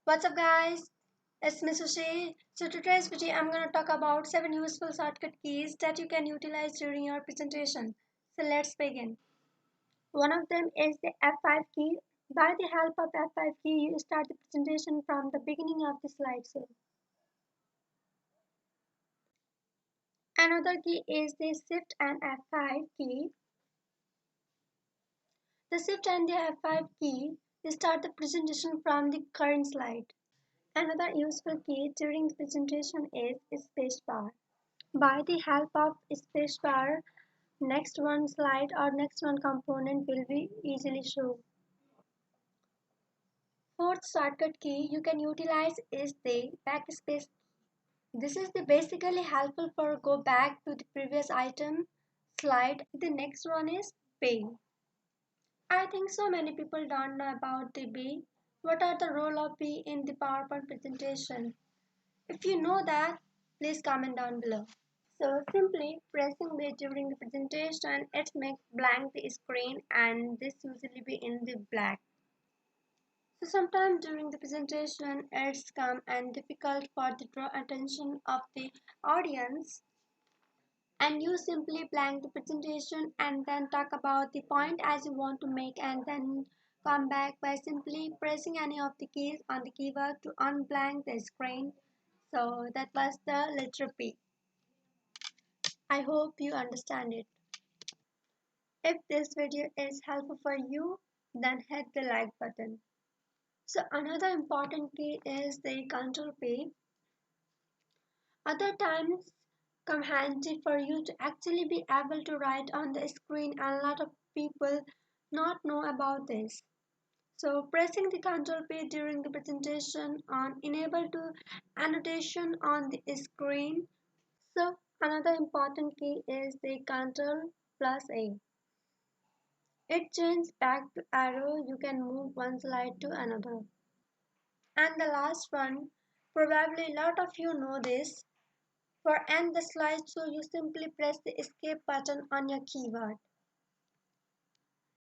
What's up guys? It's me Sushiii. So today's video I'm gonna talk about 7 useful shortcut keys that you can utilize during your presentation. So let's begin. One of them is the F5 key. By the help of F5 key, you start the presentation from the beginning of the slideshow. Another key is the Shift and F5 key. The Shift and the F5 key start the presentation from the current slide. Another useful key during the presentation is Spacebar. By the help of Spacebar, next one slide or next one component will be easily shown. Fourth shortcut key you can utilize is the backspace. This is the basically helpful for go back to the previous item slide. The next one is B. I think so many people don't know about the B. What are the role of B in the PowerPoint presentation? If you know that, please comment down below. So simply pressing this during the presentation, it makes blank the screen and this usually be in the black. So sometimes during the presentation, it's come and difficult for the draw attention of the audience, and you simply blank the presentation and then talk about the point as you want to make and then come back by simply pressing any of the keys on the keyboard to unblank the screen. So that was the letter P. I hope you understand it. If this video is helpful for you, then hit the like button. So another important key is the Ctrl+P. Other times come handy for you to actually be able to write on the screen, and a lot of people not know about this. So pressing the Ctrl+P during the presentation on enable to annotation on the screen. So another important key is the Ctrl+A. It changes back to arrow, you can move one slide to another. And the last one, probably a lot of you know this. For end the slide, so you simply press the escape button on your keyboard.